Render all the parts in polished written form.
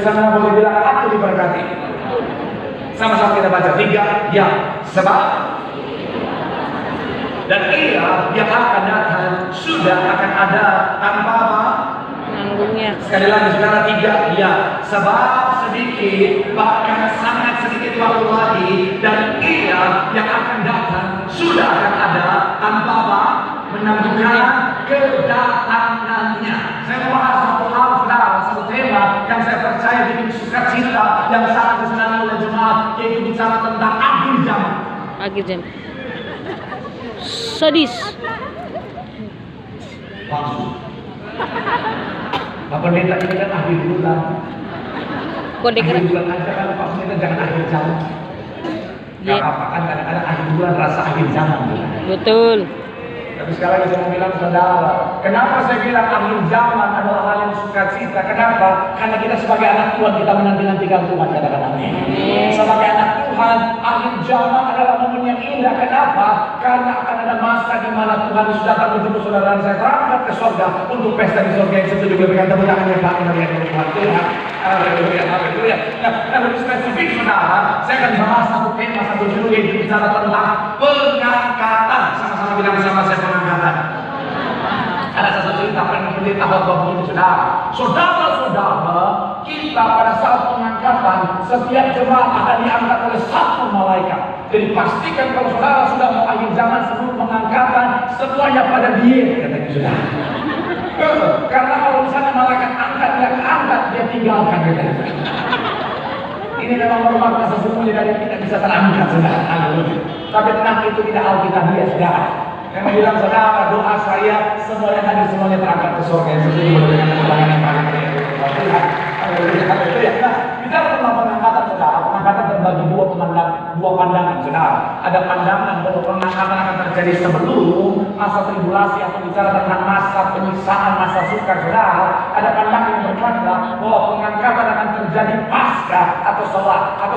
sana boleh bilang aku diberkati. Sama-sama kita baca 3, ya. Sebab dan ia yang akan datang sudah akan ada tanpa apa? Menanggungnya. Sekali lagi saudara 3, ya. Sebab sedikit bahkan sangat sedikit waktu lagi dan ia yang akan datang sudah akan ada tanpa apa? Menanggungkan kedatangannya. Saya mau bahas satu hal saudara, satu tema yang saya percaya bikin sukacita yang sangat disenangi oleh jemaat, yaitu bicara tentang akhir zaman. Akhir zaman. Sadis. Langsung. Bapak Pendeta ini kan akhir bulan. Kode Akhir keras. bulan aja kan Pak Pendeta, jangan akhir zaman. Iya. Gak apa-apa kan kadang-kadang akhir bulan rasa akhir zaman. Betul. Tapi sekali lagi saya mau bilang saudara, kenapa saya bilang akhir zaman adalah hal yang sukacita? Kenapa? Karena kita sebagai anak Tuhan, kita menanti-nantikan Tuhan, katakan amin. Sebagai anak Tuhan, akhir zaman adalah momen yang indah. Kenapa? Karena akan ada masa di mana Tuhan sudah datang menjemput saudara dan saya terangkat ke surga untuk pesta di surga yang setuju. Berikan tepuk tangan yang Pak Tuhan Tuhan. Haleluya, haleluya. Nah, lebih spesifik saudara, saya akan bahas satu tema, satu judul yaitu bicara tentang pengangkatan. Sama-sama bilang sama saya pengangkatan. Ada satu cerita pendeta khotbah begini saudara. Saudara-saudara, kita pada saat pengangkatan setiap jemaat akan diangkat oleh satu malaikat. Jadi pastikan kalau saudara sudah mau akhir zaman sebelum pengangkatan, semuanya pada diet, katanya saudara. Karena kalau misalnya malaikat angkat, dia angkat, dia tinggalkan katanya. Ini memang merupakan sesungguhnya dari tidak bisa terangkat saudara. Tapi tenang, itu tidak alkitabiah saudara. Yang bilang saudara, doa saya semuanya hadir, semuanya terangkat ke surga yang setuju dengan kemenangan yang paling Tuhan. Haleluya. Nah, bicara tentang pengangkatan saudara, pengangkatan terbagi dua pandangan saudara. Ada pandangan bahwa pengangkatan akan terjadi sebelum masa tribulasi atau bicara tentang masa penyiksaan, masa sukar saudara. Ada pandangan yang berkata bahwa pengangkatan akan terjadi pasca atau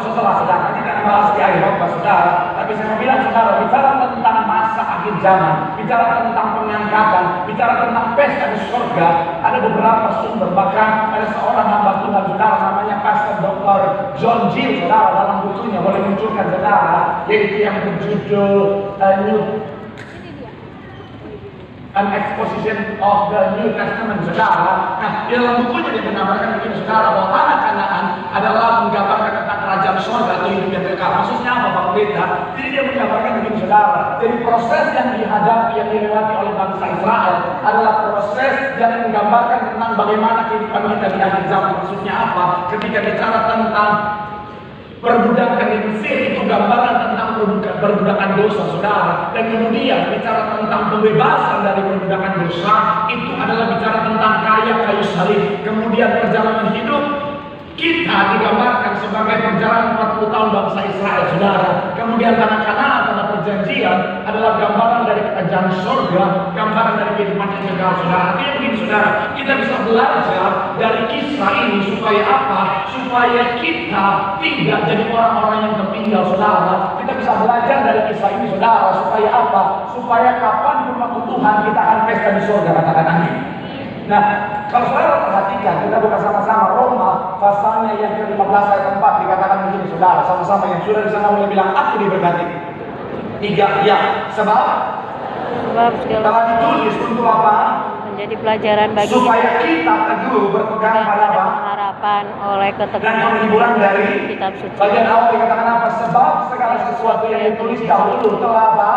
setelah saudara. Ini tidak bahas di akhir khotbah saudara, tapi saya mau bilang saudara, bicara tentang masa akhir zaman, bicara tentang pengangkatan, bicara tentang pesta di surga, ada beberapa sumber, bahkan ada seorang hamba Tuhan saudara namanya Pastor Dr. John Gill saudara, dalam bukunya boleh munculkan saudara, yaitu yang berjudul An Exposition of the New Testament saudara. Nah, di dalam bukunya dia menggambarkan begini saudara, bahwa tanah Kanaan adalah menggambarkan tentang kerajaan surga atau hidup yang kekal. Maksudnya apa Pak Pendeta? Jadi dia menggambarkan begini saudara, jadi proses yang dihadapi, yang dilewati oleh bangsa Israel adalah proses yang menggambarkan tentang bagaimana kehidupan kita di akhir zaman. Maksudnya apa? Ketika bicara tentang perbudakan di Mesir, itu gambaran tentang perbudakan dosa saudara. Dan kemudian bicara tentang pembebasan dari perbudakan dosa, itu adalah bicara tentang kayu salib. Kemudian perjalanan hidup kita digambarkan sebagai perjalanan 40 tahun bangsa Israel saudara. Kemudian tanah Kanaan, tanah perjanjian adalah gambaran dari kerajaan surga, gambaran dari kehidupan yang kekal saudara. Artinya begini saudara, kita bisa belajar dari kisah ini supaya apa? Supaya kita tidak jadi orang-orang yang tertinggal saudara. Kita bisa belajar dari kisah ini saudara supaya apa? Supaya kapan waktu Tuhan kita akan pesta di surga, katakan amin. Nah, kalau saudara perhatikan, kita buka sama-sama Roma pasalnya yang ke-15 ayat 4 dikatakan begini saudara, sama-sama yang sudah di sana boleh bilang aku diberkati. 3, ya. Sebab telah ditulis untuk apa? Menjadi pelajaran bagi supaya kita teguh berpegang pada apa? Harapan oleh Dan keteguhan penghiburan dari kitab suci. bagian awal dikatakan apa? Sebab segala sesuatu yang ditulis dahulu telah apa?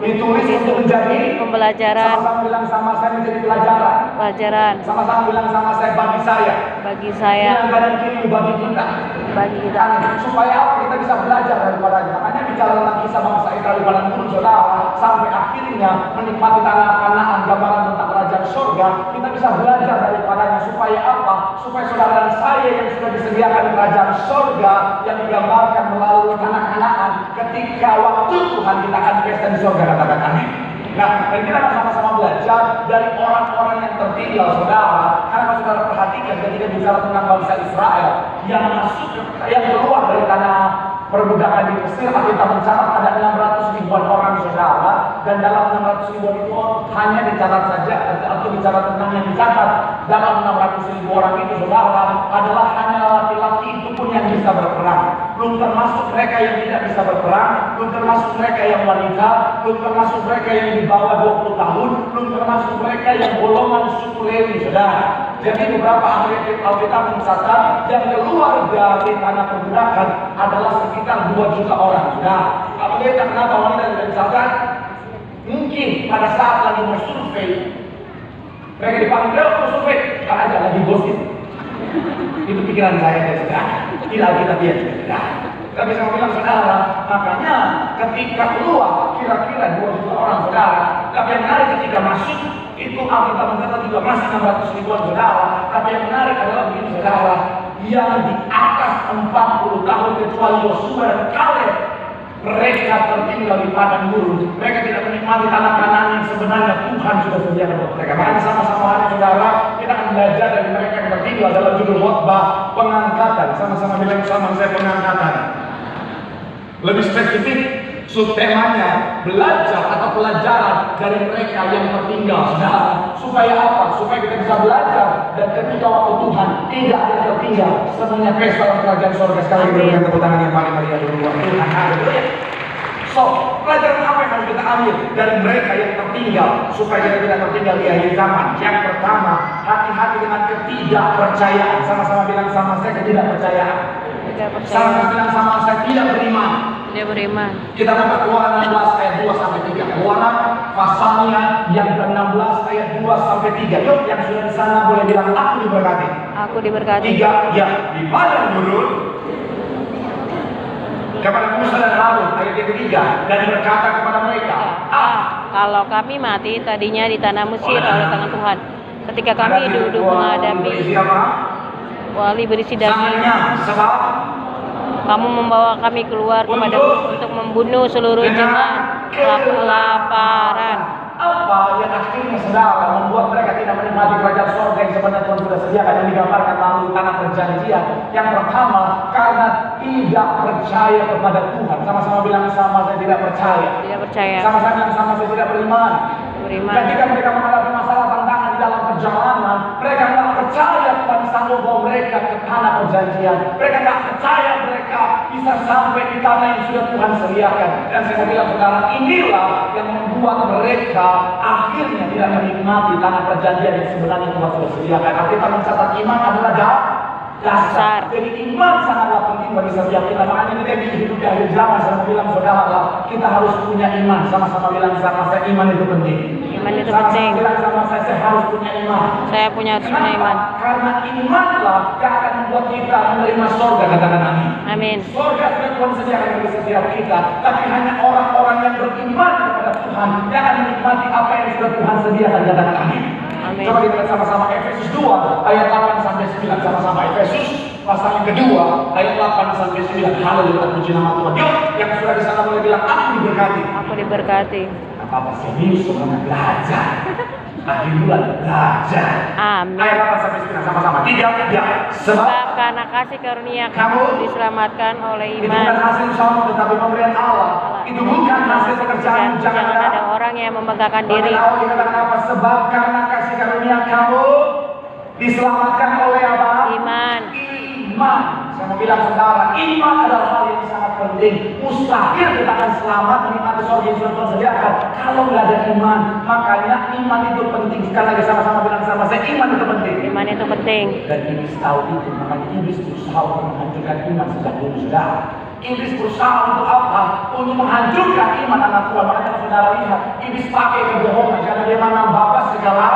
Ditulis untuk menjadi pembelajaran. Sama-sama bilang sama saya menjadi pelajaran. Pelajaran Sama-sama bilang sama saya bagi saya. bagi saya, Yang kanan kiri bagi kita. bagi kita. Supaya apa? Kita bisa belajar daripadanya. Makanya bicara tentang kisah bangsa Israel di padang gurun saudara, sampai akhirnya menikmati tanah Kanaan, gambaran tentang kerajaan surga, kita bisa belajar daripadanya. Supaya apa? Supaya saudara dan saya yang sudah disediakan kerajaan surga yang digambarkan melalui tanah Kanaan, ketika waktu Tuhan kita akan pesta di surga, katakan amin. Nah, dan kita akan sama-sama belajar dari orang-orang yang tertinggal saudara. Karena kalau saudara perhatikan ketika bicara tentang bangsa Israel yang masuk, yang keluar dari tanah perbudakan di Mesir, kita mencatat ada 600 ribuan orang saudara. Dan dalam 600 ribuan itu hanya dicatat saja, atau bicara tentang yang dicatat dalam 600 ribu orang itu saudara adalah hanya bisa berperang, belum termasuk mereka yang tidak bisa berperang, belum termasuk mereka yang wanita, belum termasuk mereka yang di bawah 20 tahun, belum termasuk mereka yang golongan suku Lewi, saudara. Jadi beberapa ahli Alkitab mencatat yang keluar dari tanah perbudakan adalah sekitar 2 juta orang, saudara. Apalagi kenapa wanita yang dicatat? Mungkin pada saat lagi mau survei, mereka dipanggil mau survei, karena aja lagi gosip. Itu pikiran saya, saudara. Tidak kita lihat, saudara. Kita bisa bilang, saudara, makanya ketika keluar kira-kira 2 juta orang, saudara. Tapi yang menarik ketika masuk itu Alkitab mencatat juga masih 600 ribuan, saudara. Tapi yang menarik adalah begini, saudara, yang di atas 40 tahun kecuali Yosua dan Kaleb, mereka tertinggal di padang gurun. Mereka tidak menikmati tanah Kanaan yang sebenarnya Tuhan sudah sediakan buat mereka. Makanya sama-sama hari, saudara, kita akan belajar dari mereka yang tertinggal dalam judul khotbah pengangkatan. Sama-sama bilang sama saya, pengangkatan. Lebih spesifik, subtemanya belajar atau pelajaran dari mereka yang tertinggal, saudara. Supaya apa? Supaya kita bisa belajar dan ketika waktu Tuhan tidak ada yang tertinggal, semuanya pesta dalam kerajaan surga. Sekali berikan tepuk tangan yang paling meriah dulu buat Tuhan. Haleluya. So, pelajaran apa yang harus kita ambil dari mereka yang tertinggal supaya kita tidak tertinggal di akhir zaman? Yang pertama, hati-hati dengan ketidakpercayaan. Sama-sama bilang sama saya, ketidakpercayaan. Sama-sama bilang sama saya, tidak beriman. Tidak beriman. Kita buka Keluaran 16 ayat 2 sampai 3. Keluaran pasalnya yang ke-16 ayat 2 sampai 3. Yuk, yang sudah di sana boleh bilang aku diberkati. Aku diberkati. 3, ya, di padang gurun kepada Musa dan Harun, ayat yang ketiga, dan berkata kepada mereka, kalau kami mati tadinya di tanah Mesir oleh tangan Tuhan. Ketika kami duduk menghadapi wali berisi daging, sebab kamu membawa kami keluar kepadamu untuk membunuh seluruh jemaat kelaparan. Apa yang akhirnya, saudara, membuat mereka tidak menikmati kerajaan surga yang sebenarnya Tuhan sudah sediakan, yang digambarkan melalui tanah perjanjian? Yang pertama, karena tidak percaya kepada Tuhan. Sama-sama bilang sama saya, tidak percaya. Tidak percaya. Sama-sama bilang sama saya, tidak beriman. Beriman. Ketika mereka menghadapi masalah tantangan di dalam perjalanan, mereka tidak percaya Tuhan sanggup bawa mereka ke tanah perjanjian. Mereka tidak percaya mereka bisa sampai di tanah yang sudah Tuhan sediakan. Dan saya mau bilang, saudara, inilah yang membuat mereka akhirnya tidak menikmati tanah perjanjian yang sebenarnya Tuhan sudah sediakan. Kita mencatat iman adalah dasar. Jadi iman sangatlah penting bagi setiap kita. Makanya kita hidup di akhir zaman, saya mau bilang, saudara, kita harus punya iman. Sama-sama bilang sama saya, iman itu penting. Iman itu Sama-sama penting. bilang sama saya harus punya iman. Saya harus punya iman. Karena imanlah yang akan membuat kita menerima surga, katakan amin. Amin. Surga sudah Tuhan sediakan bagi setiap kita, tapi hanya orang-orang yang beriman kepada Tuhan yang akan menikmati apa yang sudah Tuhan sediakan, katakan amin. Amin. Coba kita lihat sama-sama Efesus 2 ayat 8 sampai 9. Sama-sama Efesus pasal yang kedua ayat 8 sampai 9. Haleluya, puji nama Tuhan. Yuk, yang sudah di sana boleh bilang aku diberkati. Aku diberkati. Apa serius sebenarnya belajar? Akhir bulan belajar. Amin. Ayat 8 sampai 9 sama-sama. 3, ya. Sebab karena kasih karunia kamu diselamatkan oleh Itu bukan iman. hasil usaha tetapi pemberian Allah. Itu bukan hasil pekerjaan. Jangan ada orang yang membanggakan diri. Allah dikatakan apa? Sebab karena kasih karunia kamu diselamatkan oleh apa? Iman. Iman. Saya mau bilang, saudara, iman adalah hal yang sangat penting. Mustahil kita akan selamat menikmati surga yang sudah Tuhan sediakan kalau nggak ada iman. Makanya iman itu penting. Sekali lagi sama-sama bilang sama saya, iman itu penting. Iman itu penting. Dan iblis tahu itu, makanya iblis berusaha untuk menghancurkan iman sejak dulu, saudara. Iblis berusaha untuk apa? Untuk menghancurkan iman anak Tuhan. Makanya saudara lihat, iblis pakai kebohongan karena dia menang bapak segala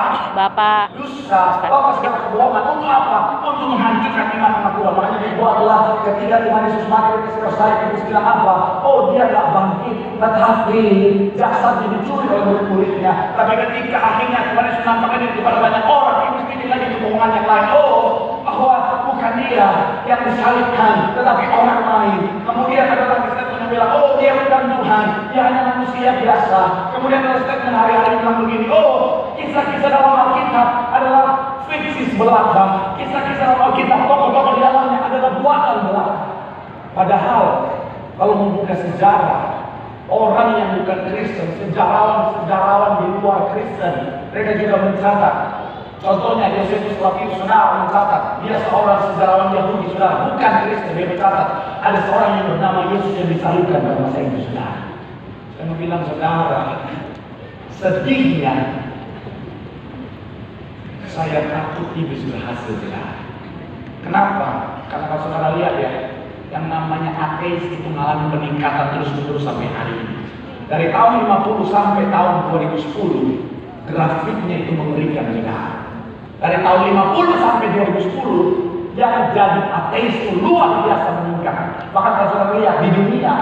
dusta, bapak segala kebohongan. Untuk apa? Untuk menghancurkan iman anak Tuhan. Makanya dibuatlah ketika Tuhan Yesus mati ketika selesai, iblis bilang apa? Oh, dia gak bangkit, tetapi jasadnya dicuri oleh murid-muridnya. Tapi ketika akhirnya Tuhan Yesus nampakkan diri kepada banyak orang, iblis bikin lagi kebohongan yang lain. Oh, bahwa bukan dia yang disalibkan, tetapi orang lain. Kemudian ada lagi statement yang bilang, oh dia bukan Tuhan, dia hanya manusia biasa. Kemudian ada statement hari-hari bilang begini, oh kisah-kisah dalam Alkitab adalah fiksi belaka. Kisah-kisah dalam Alkitab, tokoh-tokoh di dalamnya adalah buatan belaka. Padahal kalau membuka sejarah, orang yang bukan Kristen, sejarawan-sejarawan di luar Kristen, mereka juga mencatat Contohnya Josephus Flavius saudara mencatat, dia seorang sejarawan Yahudi saudara, bukan Kristen. Dia mencatat ada seorang yang bernama Yesus yang disalibkan pada masa itu saudara. Saya mau bilang saudara, sedihnya saya takut iblis berhasil saudara. Kenapa? Karena kalau saudara lihat ya, yang namanya ateis itu mengalami peningkatan terus-menerus sampai hari ini. Dari tahun 50 sampai tahun 2010, grafiknya itu mengerikan saudara. Dari tahun 50 sampai 2010, yang jadi ateis itu luar biasa meningkat. Bahkan kalau saudara lihat di dunia,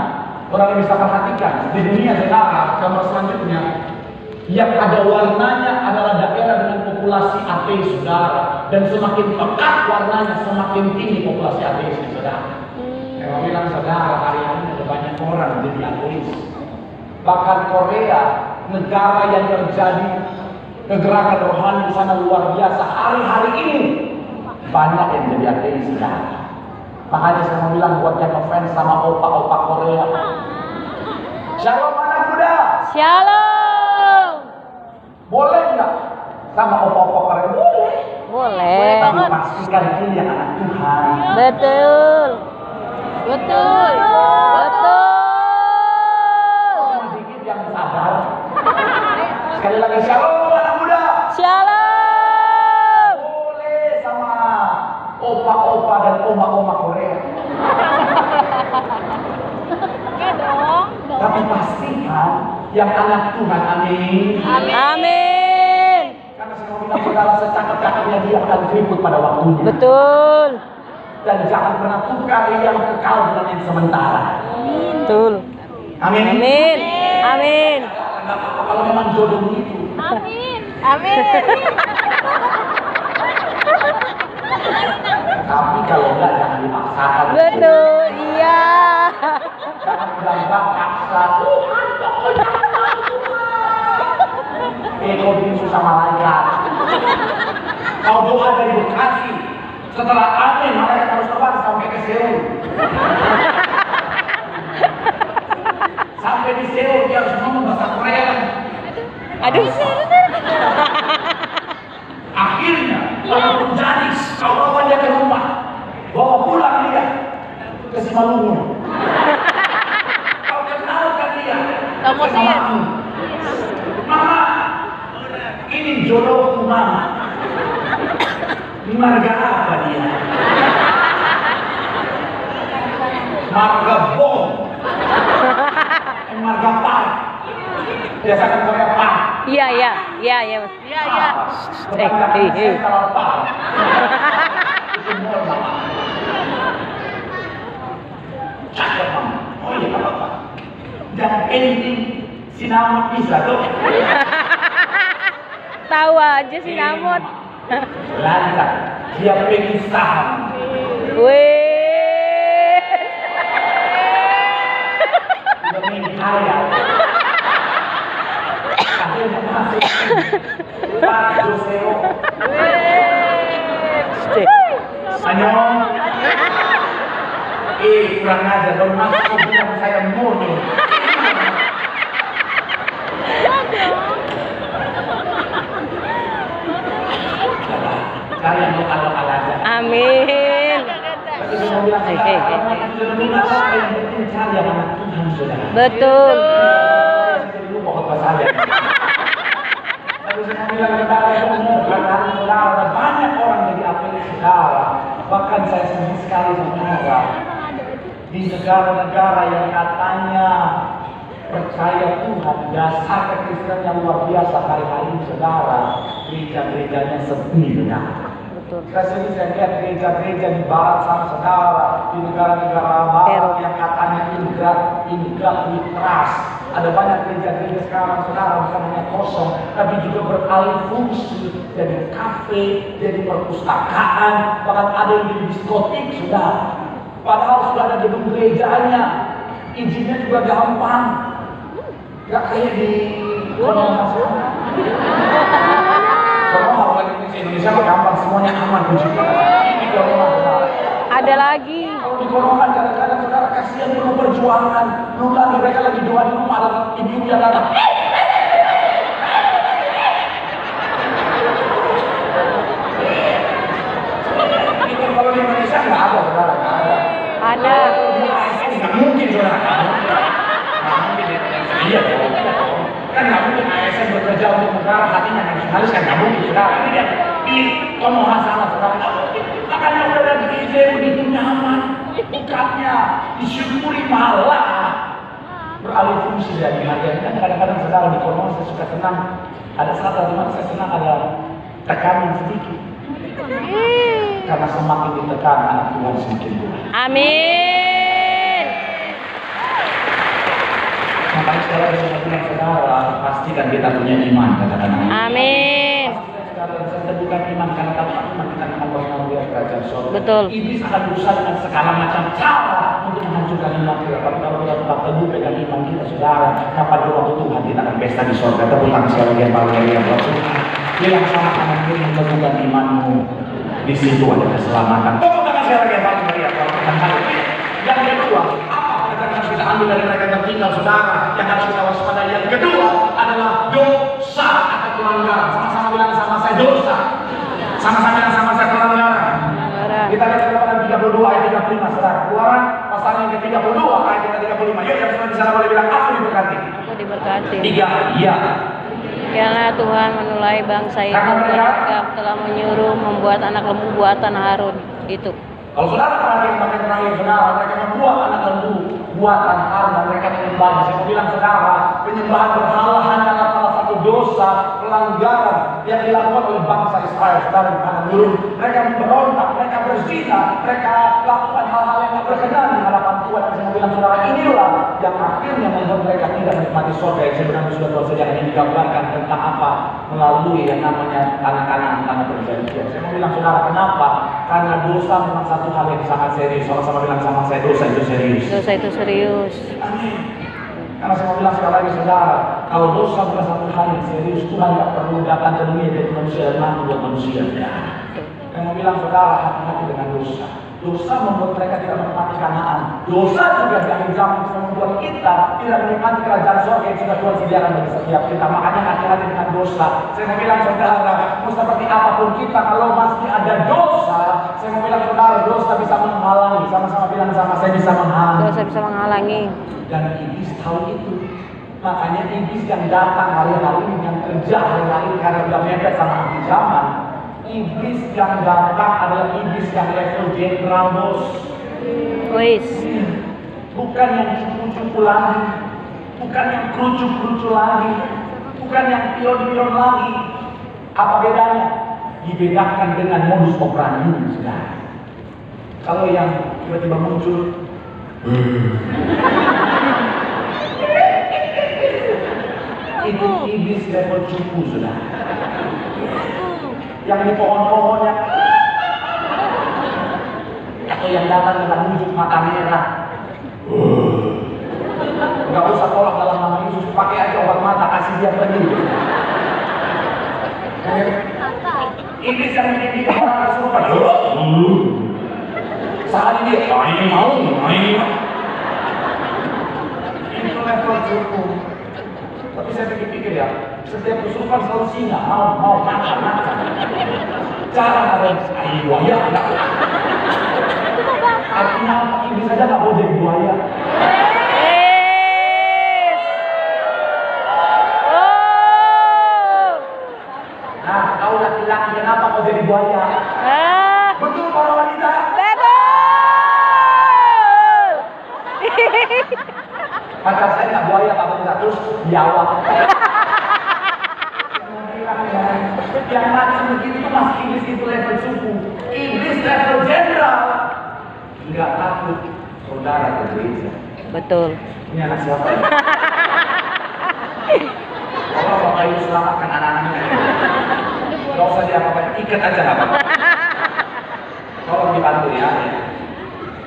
orang bisa perhatikan di dunia saudara, gambar selanjutnya, yang ada warnanya adalah daerah dengan populasi ateis saudara, dan semakin pekat warnanya semakin tinggi populasi ateis saudara. Saya bilang saudara, hari ini ada banyak orang jadi ateis. Bahkan Korea, negara yang terjadi kegerakan rohani di sana luar biasa, hari-hari ini banyak yang jadi ateis saudara. Makanya saya mau bilang buat yang ngefans sama opa-opa Korea, Shalom anak muda. Shalom. Boleh nggak sama opa-opa Korea? Boleh. Boleh. Tapi pastikan ini yang anak Tuhan. Betul. Betul. Betul. Sedikit yang sadar. Sekali lagi shalom anak muda. Shalom. Boleh sama opa-opa dan oma-oma Korea. Ya dong. Tapi pastikan yang anak Tuhan, amin. Amin. Karena semua bilang saudara secakap-cakapnya dia akan keriput pada waktunya. Betul. Dan jangan pernah tukar yang kekal dengan yang sementara. Betul. Amin. Amin. Amin. Nggak apa-apa kalau memang jodoh itu. Amin. Amin. Tapi kalau enggak jangan dipaksakan. Betul. Iya. Jangan bilang paksa. Tuhan pokoknya kau bikin susah malaikat. Kau doa dari Bekasi, setelah amin malaikat harus terbang sampai ke Seoul. Sampai di Seoul dia harus ngomong bahasa Korea. Aduh. Akhirnya walaupun jadi kau bawa dia ke rumah, bawa pulang dia ke Simalungun. Kau kenalkan dia ke mamamu. Mama, ini jodohku mama. Di marga apa dia? Marga bom. Marga par. Biasa kan Korea par. Iya, iya. Iya, iya. Iya, iya. Kalau par. Itu normal. Cakep mama. Oh iya nggak apa-apa. Jangan penting sinamot bisa tuh. Tahu aja si Namut. Lancar. Dia pengen saham. Wih. Udah pengen kaya. Akhirnya masuk. Pak Joseo. Anyong. Kurang aja dong, masuk bilang saya murni. Kalian mau kalau aja. Amin. Tapi saya mau bilang yang penting cari yang anak Tuhan saudara. Betul. Dulu pokok saja. Tapi saya mau bilang saudara itu benar, saudara banyak orang jadi ateis saudara. Bahkan saya sedih sekali saudara. Di negara-negara yang katanya percaya Tuhan, dasar kekristenan yang luar biasa hari-hari ini saudara, gereja-gerejanya sepi saudara. Betul. Saya lihat gereja-gereja di barat sana saudara, di negara-negara barat yang katanya ingrat litras. Ada banyak gereja-gereja sekarang saudara bukan hanya kosong, tapi juga beralih fungsi jadi kafe, jadi perpustakaan, bahkan ada yang di diskotik saudara. Padahal sudah ada gedung gerejanya, izinnya juga gampang, gak kayak di Konoha sana. Konoha bukan Indonesia mah gampang, semuanya aman puji Tuhan. Ini Konoha. Ada lagi. Kalau di Konoha kadang-kadang saudara kasihan perlu perjuangan, belum lagi mereka lagi doa di rumah ada ibu yang datang. kalau di Indonesia nggak ada, saudara, nggak ada. Ada. Di ASN nggak mungkin, saudara. Nggak mungkin ya. Iya, kan nggak mungkin ASN bekerja untuk negara, hatinya nasionalis kan nggak mungkin, saudara. Ini dia di Konoha sana, saudara. Nggak mungkin. Makanya udah ada gereja begitu nyaman, bukatnya disyukuri malah beralih fungsi dari hati. Kan kadang-kadang saudara di Konoha saya suka senang. Ada saat dimana saya senang ada tekanan sedikit. Karena semakin ditekan anak Tuhan semakin kuat. Amin. Makanya sekarang saya bilang saudara, pastikan kita punya iman, katakan Amin. Kita bukan iman karena tanpa iman kita akan pernah melihat kerajaan surga. Betul. Iblis akan berusaha dengan segala macam cara untuk menghancurkan iman kita. Tapi kalau kita tetap teguh pegang iman kita, saudara, kapan waktu Tuhan kita akan pesta di surga. Tepuk tangan sekali lagi yang paling yang bilang sama kanan kiri menentukan imanmu. Di situ ada keselamatan. Tepuk tangan sekali lagi yang paling meriah. Yang kedua, apa katakan kita ambil dari mereka tertinggal, saudara? Yang harus kita waspadai. Yang kedua adalah dosa atau pelanggaran. Sama-sama bilang sama saya dosa. Sama-sama bilang sama saya pelanggaran. Kita lihat Keluaran 32 ayat 35, saudara. Keluaran pasal yang ke-32 ayat yang ke-35. Yuk yang sudah di sana boleh bilang aku diberkati. Aku diberkati. 3, iya. Karena Tuhan menulai bangsa itu ketika telah menyuruh membuat anak lembu buatan Harun. Itu. Kalau saudara perhatikan bagian terakhir, saudara, mereka membuat anak lembu buatan Harun dan mereka menyembahnya. Saya mau bilang saudara, penyembahan berhala hanyalah salah satu dosa pelanggaran yang dilakukan oleh bangsa Israel. Saudara di padang gurun, mereka memberontak, mereka berzina, mereka lakukan hal-hal yang tak berkenan di hadapan Tuhan. Saya mau bilang saudara, inilah yang akhirnya membuat mereka tidak menikmati surga. Yang sebenarnya sudah Tuhan sejarah ini digambarkan tentang apa melalui yang namanya tanah-tanah, tanah perjanjian. Saya mau bilang saudara, kenapa? Karena dosa memang satu hal yang sangat serius. Sama-sama bilang sama saya, dosa itu serius. Dosa itu serius. Amin. Karena saya mau bilang sekali lagi saudara, kalau dosa bukan satu hal yang serius, Tuhan tidak perlu datang ke dunia dari manusia dan mati buat manusia. Saya mau bilang saudara, hati-hati dengan dosa. Dosa membuat mereka tidak menikmati Kanaan. Dosa juga di akhir zaman bisa membuat kita tidak menikmati kerajaan surga yang sudah Tuhan sediakan bagi setiap kita. Makanya hati-hati dengan dosa. Saya mau bilang saudara, mau seperti apapun kita, kalau masih ada dosa, saya mau bilang saudara, dosa bisa menghalangi. Sama-sama bilang sama saya, bisa menghalangi. Dosa bisa menghalangi. Dan iblis tahu itu. Makanya iblis yang datang hari-hari ini, yang kerja hari-hari ini karena sudah mepet sama akhir zaman. Iblis yang datang adalah iblis yang level general, bos. Wis. Bukan yang cupu-cupu lagi, bukan yang kerucu-kerucu lagi, bukan yang pion-pion lagi. Apa bedanya? Dibedakan dengan modus operandi, saudara. Kalau yang tiba-tiba muncul, itu iblis level cupu, saudara. Yang di pohon-pohonnya, atau yang datang dengan wujud mata merah. Gak usah tolak dalam nama Yesus, pakai aja obat mata, kasih dia pergi. Iblis yang mendidik orang kesurupan. Saat ini dia, ini mau. Itu level cupu. Tapi saya pikir-pikir ya, setiap kesurupan selalu singa, mau makan. Cara ada buaya, enggak. Artinya apa? Iblis saja nggak boleh jadi buaya. Nah, kau laki-laki kenapa kau jadi buaya? Betul para wanita? Betul. Pacar saya nggak buaya, Pak Bunda, terus biawak. Yang macam begitu itu masih iblis itu level suku. Iblis level jenderal. Nggak takut saudara ke gereja. Betul. Ini anak siapa? Kalau Bapak Ibu selamatkan anak-anaknya. Nggak usah diapa-apain, ikat aja nggak apa-apa. Tolong dibantu ya.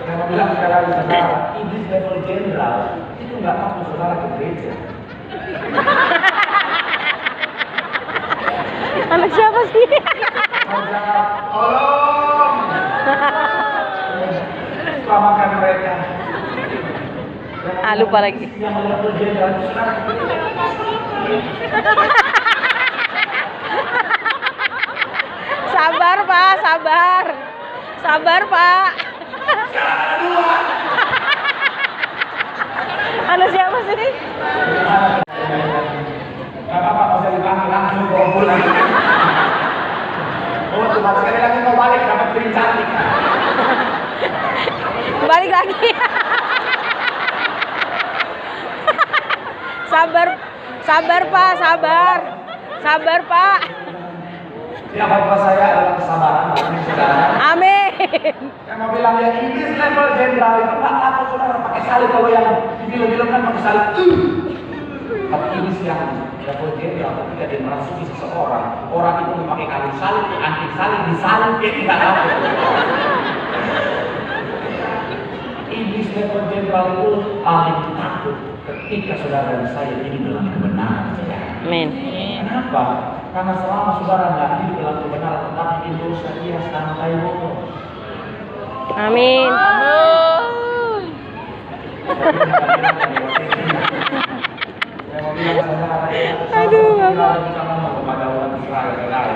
Saya mau bilang sekali lagi saudara, iblis level jenderal itu nggak takut saudara ke gereja. Anak siapa sih? Tolong. Selamatkan mereka. Lupa lagi. Yang level jenderal itu saudara ke gereja. Sabar Pak, sabar. Sabar, Pak. Sekarang ada 2. Anda siapa sih? Gak apa-apa, nggak usah dipanggil, langsung kumpul lagi. Oh, cuma sekali lagi mau balik, dapat piring cantik. Balik lagi. Sabar, sabar Pak, sabar. Sabar Pak. Ya, Bapak saya adalah kesabaran, Bapak saudara. Amin. Saya mau bilang yang Inggris level jenderal itu nggak takut saudara pakai salib. Kalau yang di film-film kan pakai salib. Tapi ini yang level jenderal ketika dia merasuki seseorang, orang itu memakai kayu salib, anti salib, disalib, dia tidak tahu. Inggris level jenderal itu paling takut ketika saudara dan saya hidup dalam kebenaran. Amin. Kenapa? Karena selama saudara nggak hidup dalam kebenaran tetapi di dosa dia santai bodoh. Amin. Aduh, kita ngomong kepada umat Israel,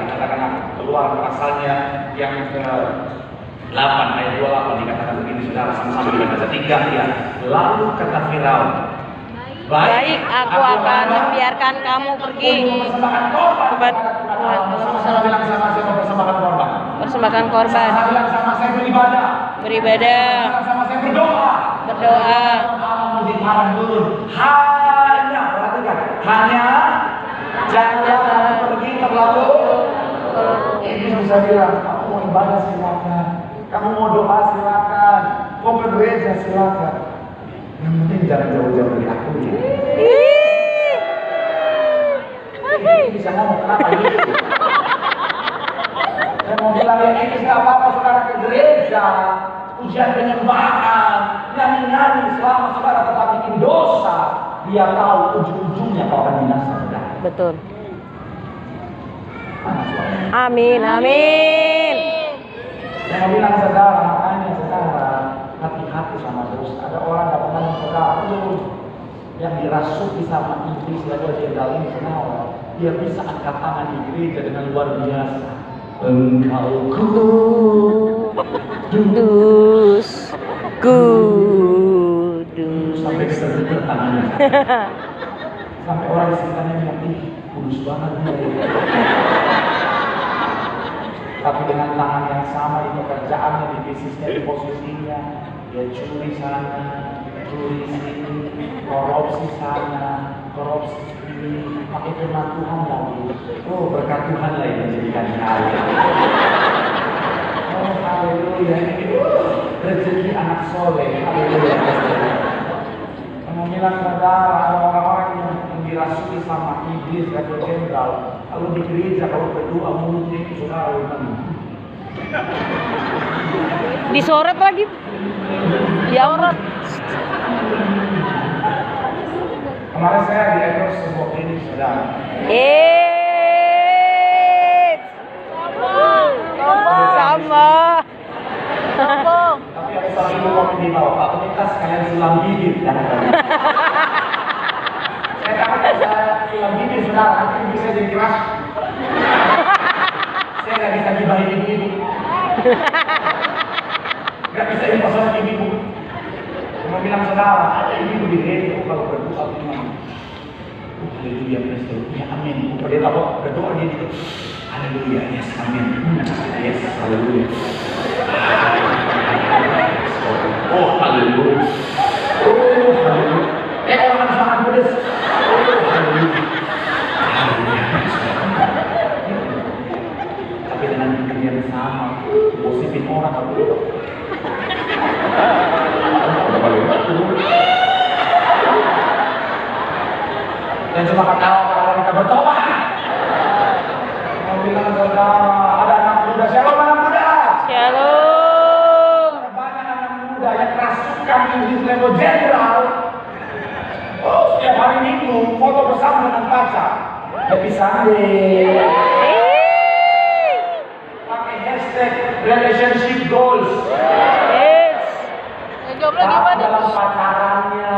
katakanlah keluar pasalnya yang ke-8 ayat 28 dikatakan begini, saudara, sama-sama dengan bahasa 3 ya. Lalu kata Firaun, Baik, aku akan membiarkan kamu pergi. Persembahkan korban. Sama-sama bilang sama saya mau persembahkan korban. Persembahkan korban. Sama bilang sama saya beribadah. Beribadah. Sama saya berdoa. Berdoa. Allah di marah turun. Hanya, perhatikan, hanya jangan pergi terlalu. Ini bisa bilang, kamu mau ibadah silakan, kamu mau doa silakan, mau ke gereja silakan. Yang penting jangan jauh-jauh dari aku ya. Ini bisa ngomong kenapa gitu? Saya mau bilang ya ini nggak apa-apa saudara ke gereja, ujian penyembahan, nyanyi-nyanyi selama saudara tetap bikin dosa, dia tahu ujung-ujungnya kau akan binasa saudara. Betul. Mana suaranya? Amin, amin. Saya mau bilang saudara, makanya saudara hati-hati sama dosa. Ada orang yang ngomong saudara itu yang dirasuki sama iblis lalu jenderal ini saudara, dia bisa angkat tangan di gereja dengan luar biasa. Engkau Kudus, kudus. sampai keser tangannya. Sampai orang di sekitarnya bilang, ih kudus banget dia. Tapi dengan tangan yang sama di pekerjaannya, di bisnisnya, di posisinya, dia curi sana, curi sini, korupsi sana, korupsi sini, pakai firman Tuhan lagi. Oh, berkat Tuhan lah yang menjadikan kaya. Oh, haleluya. Rezeki anak soleh, haleluya. Mau bilang saudara, ada orang-orang yang dirasuki sama iblis atau jenderal. Kalau di gereja, kalau berdoa mulutnya itu saudara Disorot lagi. Diaurat. Kemarin saya di endorse sebuah klinik saudara. Sama. Tapi ada satu kopi di bawah, Pak, minta sekalian sulam bibir. Saya takut kalau saya sulam bibir saudara, nanti bisa jadi keras. Saya nggak bisa gibahin ibu-ibu. Nggak bisa imposor ibu-ibu. Mau bilang saudara, ada ibu di gereja kalau berdoa bilang, haleluya, ya amin. Berdoa apa? Berdoa dia gitu. Haleluya, yes, amin. Yes, haleluya. Oh, haleluya. Oh, haleluya. Orang sangat pedes. Oh, haleluya. Haleluya. Tapi dengan pikiran yang sama, gosipin orang kalau itu. Dan cuma ketawa kalau kita bertobat. Mau bilang saudara, ada anak muda, shalom anak muda. Shalom. Ada banyak anak muda yang kerasukan Inggris level jenderal. Oh, setiap hari Minggu foto bersama dengan pacar. Happy Sunday. Pakai hashtag relationship goals. Tapi dalam pacarannya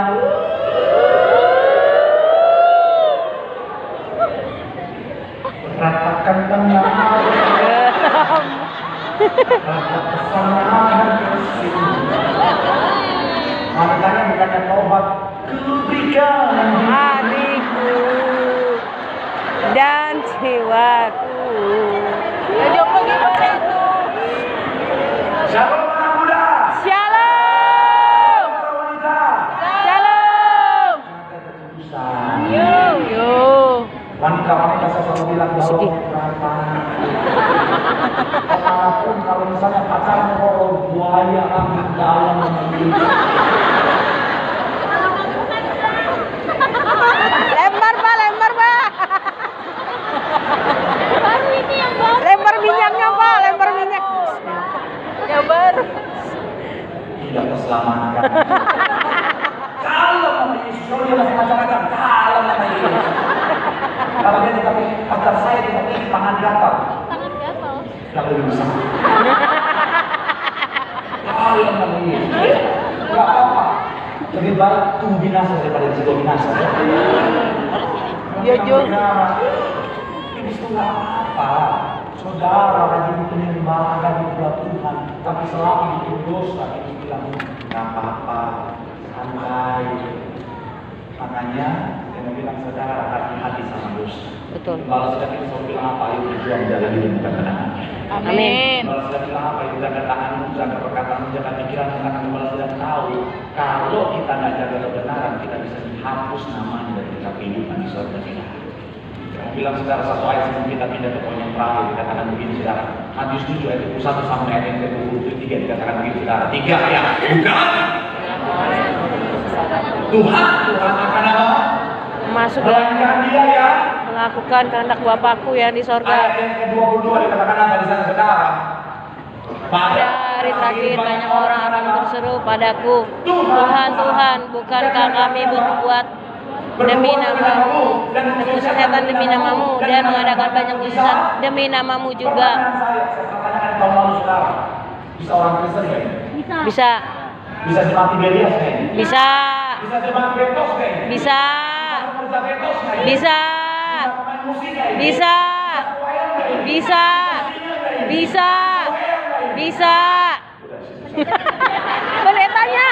ratakan tengah, ratakan kesana, amat dalam memilih. Lempar Pak, lempar Pak. Lempar minyaknya Pak, lempar minyak. Yang baru. Tidak terselamatkan. Kalau nama Yesus, kalau dia masih macam-macam, kalau nama Yesus. Kalau dia tetapi agar saya tidak ingin tangan gatal. Tangan gatal. Yang lebih besar. Kalau nama Yesus, nggak apa-apa. Lebih baik tunggu binasa daripada risiko binasa. Dia juga. Ini itu nggak apa. Saudara rajin penyembahan bagi Tuhan, tapi selama itu dosa itu bilang nggak apa-apa, santai. Makanya saya bilang saudara hati-hati sama dosa. Betul. Kalau sudah kita mau bilang apa itu berjuang jalan hidup bukan kenangan. Amin. Kalau sudah bilang apa itu jaga tanganmu, jaga perkataanmu, jaga pikiran karena kalau sudah tahu kalau kita nggak jaga kebenaran kita bisa dihapus namanya dari kehidupan di surga kita. Saya bilang saudara satu ayat sebelum kita pindah ke poin yang terakhir dikatakan begini saudara. Matius 7 ayat 21 sampai ayat yang ke-23 dikatakan begini saudara. 3 ya, bukan Tuhan akan apa? Masuk Melainkan dia ya melakukan kehendak Bapakku yang di sorga. Ayat yang ke-22 dikatakan apa di sana saudara? Pada hari terakhir banyak orang akan berseru padaku, Tuhan, Tuhan, bukankah kami berbuat demi namamu, mengusir setan demi namamu, dan mengadakan banyak mujizat demi namamu juga. Bisa orang Kristen kan? Bisa, Bisa jemaat Tiberias kan? bisa, Bisa jemaat Bentos kan? bisa, Bisa Bentos kan? bisa, Main musik kan? bisa, bisa, bisa, bisa. Pendetanya,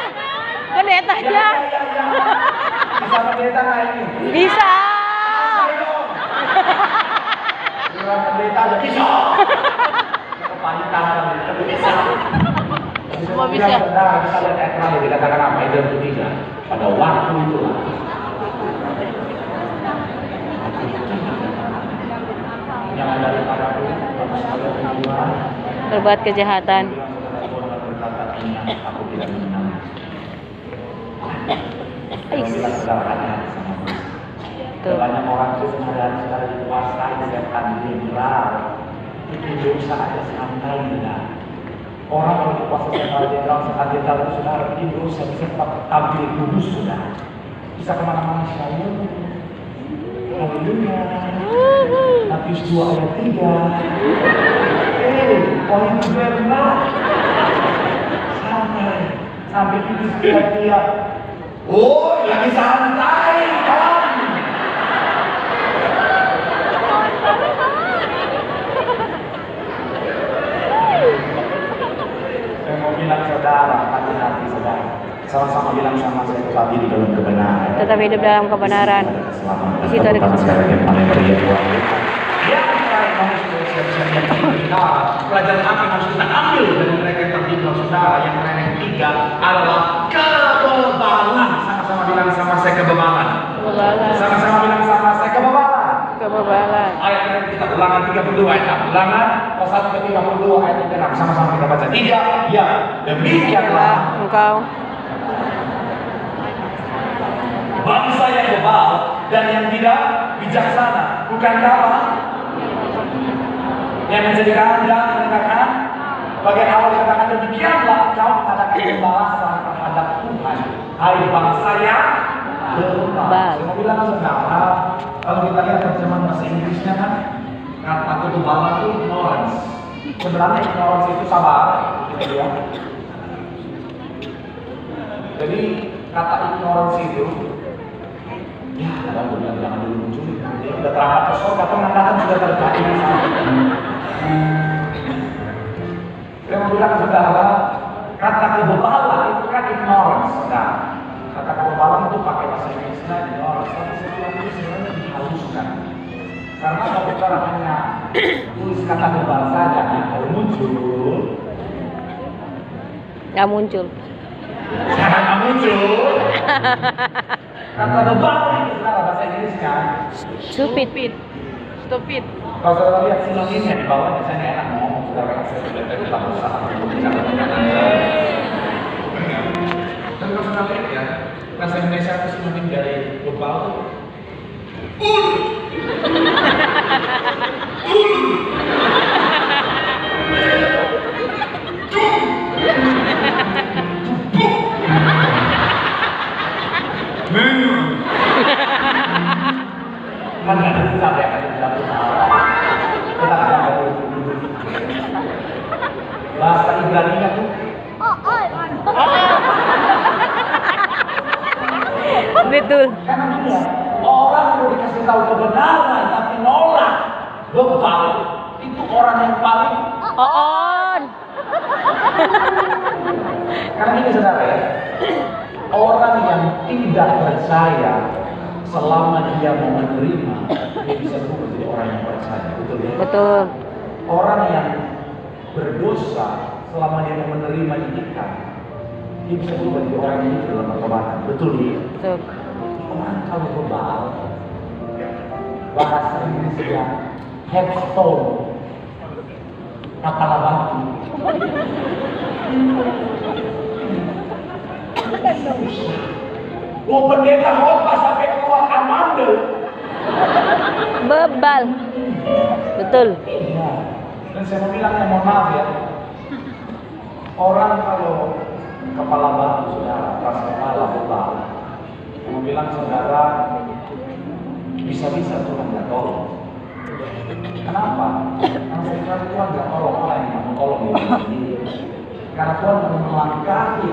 pendetanya. Bisa pendeta nggak ini? Bisa. Bilang pendeta aja bisa. Kepala tangan tapi bisa. Semua bisa. Saudara, kita lihat ayat terakhir dikatakan apa? Ayat yang ketiga. Pada waktu itulah yang ada daripada Berbuat kejahatan. berkata ini aku tidak mengenal. Saya bilang saudara hati-hati sama Tuhan. Tuh. Banyak orang itu secara dikuasai setan liberal. Itu dosa aja santai benar. Orang kalau dikuasai secara liberal itu saudara bikin dosa bisa tampil kudus sudah. Bisa kemana-mana saya. Haleluya. Matius 2 ayat 3. Poin kedua sampai itu dia. Oh, lagi santai kan? Saya mau bilang saudara, hati-hati saudara. Sama-sama bilang sama saya tetap hidup dalam kebenaran. Tetap hidup dalam kebenaran. Di situ ada kebenaran yang paling meriah Tuhan. Yang terakhir pelajaran apa yang harus kita ambil dari mereka yang terhidup saudara? Yang terakhir yang ketiga adalah kebebalan. Sama-sama bilang sama saya kebebalan. Kebebalan. Sama-sama bilang sama saya kebebalan. Kebebalan. Ayat yang kita ulangan 32 ayat 6. Ulangan pasal 32 ayat 6. Sama-sama kita baca. Tidak, ya demikianlah Engkau bangsa yang bebal dan yang tidak bijaksana. Bukankah apa? Yang menjadi raja mengatakan bagian awal dikatakan demikianlah kau mengadakan pembalasan terhadap Tuhan. Hai bangsa yang bebal. Saya mau bilang saudara, kalau kita lihat terjemahan bahasa Inggrisnya kan kata kebebalan itu ignorance. Sebenarnya ignorance itu sabar, gitu ya. Jadi kata ignorance itu ya, dalam bulan jangan dulu muncul. Dia udah terangkat ke surga, pengangkatan sudah terjadi. Saya mau bilang saudara, kata kebebalan itu kan ignorance, saudara. Kata kebebalan itu pakai bahasa Inggrisnya ignorance, tapi saya bilang itu sebenarnya dihaluskan. Karena kalau kita hanya tulis kata kebal saja, kalau muncul, nggak muncul. jangan nggak muncul. Kata kebal itu saudara bahasa Inggrisnya Stupid. Stupid. kalau saudara lihat sinonimnya di bawah, biasanya enak ngomong saudara, karena saya sudah tadi telah berusaha untuk bicara dengan Anda. siapa sih mungkin dari bebal tuh? Kan nggak ada kita ya kan dalam kita nggak ada bahasa Ibrani-nya tuh Betul. karena dia orang yang dikasih tahu kebenaran tapi nolak bebal itu orang yang paling On. karena ini saudara ya orang yang tidak percaya selama dia mau menerima dia bisa berubah jadi orang yang percaya, betul ya? Betul. Orang yang berdosa selama dia mau menerima didikan dia bisa berubah jadi orang yang hidup dalam pertobatan, betul ya? Betul. Orang kalau bebal bahasa Inggrisnya headstone kepala batu pendeta khotbah sampai keluar amande Bebal. Betul. iya. Dan saya mau bilang ya mohon maaf ya orang kalau kepala batu saudara keras kepala bebal mau bilang saudara bisa-bisa Tuhan nggak tolong. Kenapa? Karena saya kira Tuhan nggak tolong orang yang mau tolong dia. Karena Tuhan melangkahi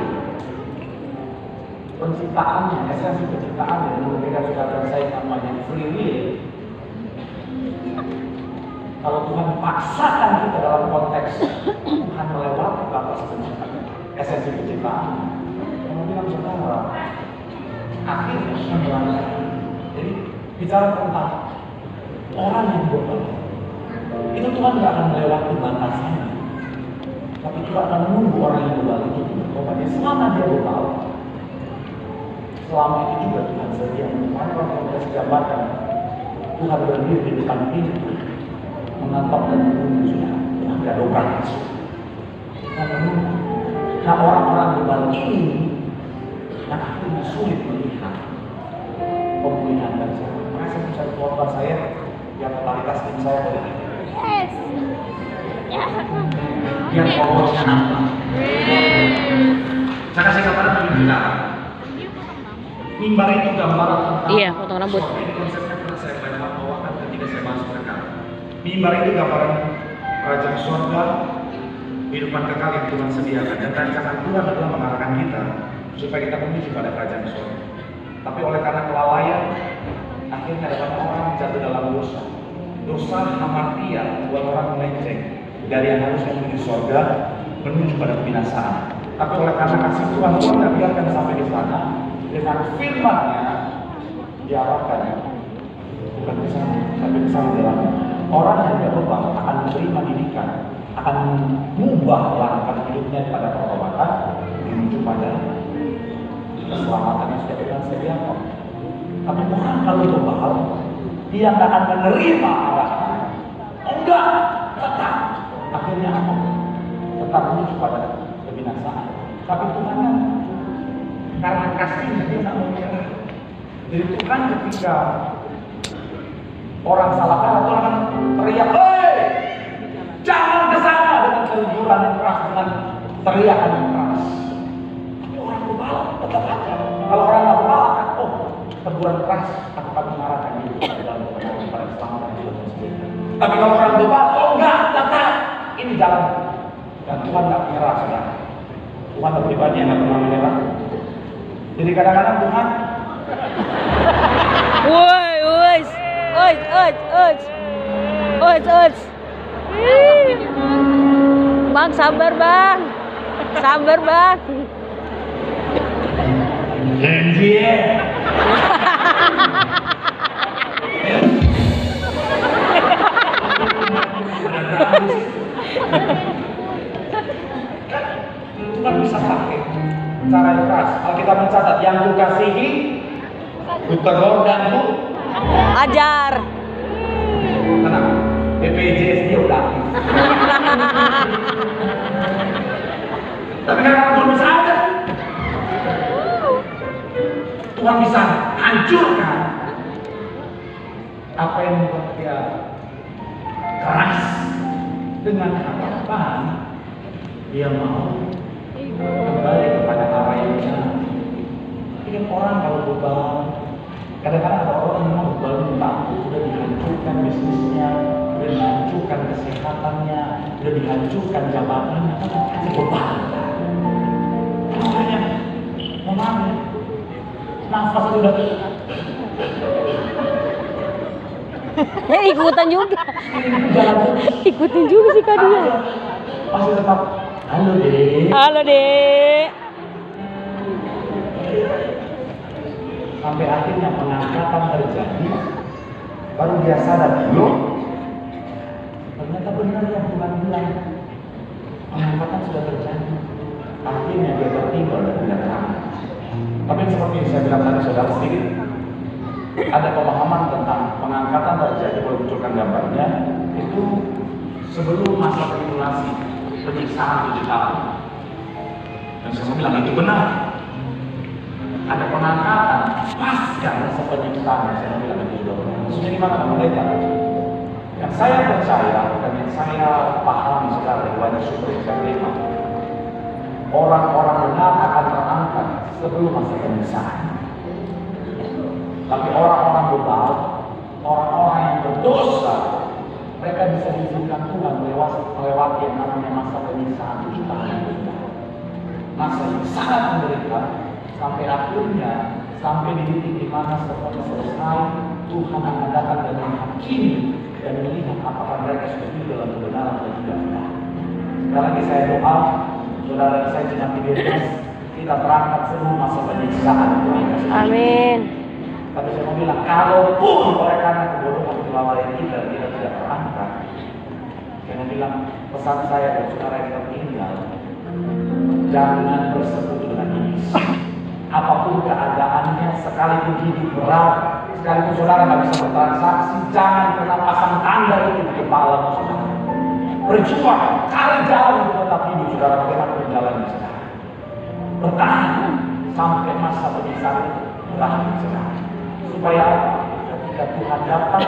penciptaannya, esensi penciptaannya dan memberikan saudara dan saya namanya free will. Kalau Tuhan paksakan kita dalam konteks Tuhan melewati batas penciptaan, esensi penciptaan, mau bilang saudara, akhirnya Tuhan melanggar. Jadi bicara tentang orang yang bebal, itu Tuhan nggak akan melewati batasnya, tapi Tuhan akan menunggu orang yang bebal itu bertobat. Selama dia bebal, selama itu juga Tuhan sedia. Maka kalau kita gambarkan Tuhan berdiri di depan pintu, mengantok dan menunggu sudah ada doa masuk. Tuhan menunggu. Nah orang-orang bebal ini yang akhirnya sulit melihat pemulihan dari saya. Maka saya mencari korban saya yang totalitas tim saya boleh. Yes. Yang pokoknya apa? Saya kasih gambaran begini sekarang. Mimbar itu gambaran tentang Iya, potong rambut. ini konsepnya pernah saya bawakan ketika saya masuk sekarang. Mimbar itu gambaran kerajaan surga, kehidupan kekal yang Tuhan sediakan, dan rancangan Tuhan adalah mengarahkan kita supaya kita menuju pada kerajaan surga. Tapi oleh karena kelalaian, akhirnya ada banyak orang jatuh dalam dosa. Dosa hamartia buat orang melenceng dari yang harusnya menuju surga menuju pada kebinasaan. Tapi oleh karena kasih Tuhan nggak biarkan sampai di sana. Dengan firman-Nya diarahkan bukan ke sana, tapi ke sana jalan. Orang yang tidak bebal akan menerima didikan, akan mengubah langkah hidupnya pada pertobatan menuju pada keselamatan yang sudah Tuhan sediakan. Tapi orang kalau bebal, dia nggak akan menerima arahan. Enggak, tetap akhirnya apa? Tetap menuju pada kebinasaan. Tapi Tuhan karena kasihnya dia tidak mau menyerah. Jadi Tuhan ketika orang salah arah Tuhan akan teriak, hei, jangan ke sana dengan kejujuran yang keras, dengan teriakan yang keras. Tapi orang bebal tetap aja. Kalau orang nggak bebal akan, oh, teguran keras akan mengarahkan dia ke dalam kebenaran pada keselamatan hidup sendiri. Tapi kalau orang bebal, oh enggak, tetap ini jalan. Dan Tuhan nggak menyerah, saudara. Tuhan pribadi yang nggak pernah menyerah. Jadi kadang-kadang Tuhan Bang, sabar bang. Sabar bang. janji Tuhan bisa pakai cara yang keras. Alkitab mencatat yang kukasihi, kutegur dan ku Ajar. tenang. BPJS dia udah aktif. Tapi kan orang belum bisa aja. Tuhan Tuhan bisa hancurkan apa yang membuat dia keras, dengan harapan dia mau kembali kepada arah yang benar. Ini orang kalau bebal, kadang-kadang ada orang yang mau bebal takut, sudah dihancurkan bisnisnya, sudah dihancurkan kesehatannya, sudah dihancurkan jabatannya, tapi kasih bebal. Makanya, mohon nafas sudah ikutan juga. Ikutin juga sih Kak dia. masih tetap halo deh. Halo Dek. Sampai akhirnya pengangkatan terjadi, baru dia sadar dulu. Ternyata benar yang Tuhan bilang, pengangkatan sudah terjadi. Akhirnya dia tertinggal dan tidak terang. Tapi seperti yang saya bilang tadi saudara sedikit, ada pemahaman tentang pengangkatan terjadi, boleh munculkan gambarnya, itu sebelum masa tribulasi, penyiksaan 7 tahun. Dan saya bilang itu benar. Ada pengangkatan pasca masa penyiksaan, saya bilang itu juga benar. Maksudnya gimana mereka? Yang saya percaya dan yang saya pahami sekarang banyak sumber yang saya terima, orang-orang benar akan terangkat sebelum masa penyiksaan. Tapi orang-orang bebal, orang-orang yang berdosa, mereka bisa diizinkan Tuhan melewati yang namanya masa penyiksaan 7 tahun. Masa yang sangat menderita, sampai akhirnya, sampai di titik di mana setelah selesai, Tuhan akan datang dan menghakimi dan melihat apakah mereka sudah hidup dalam kebenaran atau tidak. Sekali lagi saya doa, saudara saya Jemaat Bebas, kita terangkat semua masa penyiksaan. Amin. Tapi saya mau bilang, kalaupun oleh karena kebodohan kelalaian kita tidak terangkat, saya mau bilang pesan saya buat saudara yang tertinggal, jangan bersekutu dengan iblis. Apapun keadaannya, sekalipun hidup berat, sekalipun saudara nggak bisa bertransaksi, jangan pernah pasang tanda itu di kepala saudara. Berjuang, cari jalan untuk tetap hidup saudara, bagaimana jalan saudara. Bertahan sampai masa penyiksaan itu berakhir saudara. Supaya apa? Ketika Tuhan datang,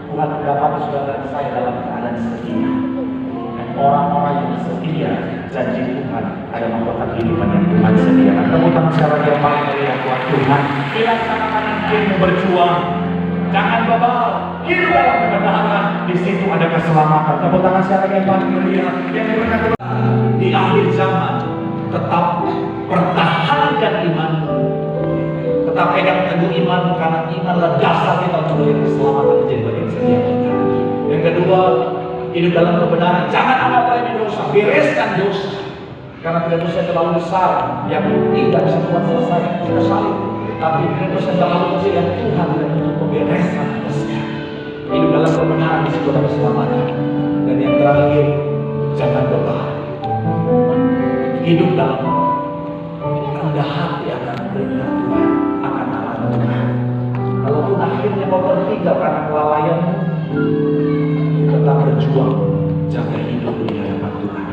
Tuhan mendapati saudara dan saya dalam keadaan setia. Dan orang-orang yang setia, janji Tuhan ada mahkota kehidupan yang Tuhan sediakan. Tepuk tangan sekali lagi yang paling meriah buat Tuhan. Bilang sama kanan kirimu berjuang, jangan bebal, hidup dalam kebenaran. Di situ ada keselamatan. Tepuk tangan sekali lagi yang paling meriah. Yang berkata di akhir zaman, tetap pertahankan imanmu. Tetap pegang teguh iman, karena iman adalah dasar kita untuk melihat keselamatan menjadi bagian setia kita. Yang kedua, hidup dalam kebenaran. Jangan anggap remeh dosa, bereskan dosa. Karena bila dosa terlalu besar, yang tidak bisa Tuhan selesaikan, kita salib. Tapi bila dosa terlalu kecil, yang Tuhan tidak untuk membereskan atasnya. Hidup dalam kebenaran di situ ada keselamatan. Dan yang terakhir, jangan bebal. Hidup dalam rendah hati akan perintah Tuhan, akan arah Tuhan. Kalaupun akhirnya kau tertinggal karena kelalaianmu, tetap berjuang, jaga hidup di hadapan Tuhan.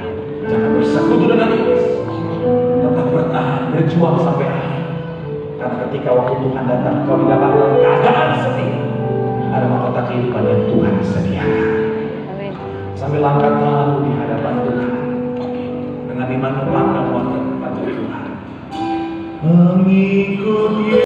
Jangan bersekutu dengan iblis, tetap bertahan, berjuang sampai akhir. Karena ketika waktu Tuhan datang, kau tidak dalam keadaan setia, ada mahkota kehidupan yang Tuhan sediakan. Amin. Sambil angkat tanganmu di hadapan Tuhan, dengan iman memandang wajah kepada Tuhan. Mengikut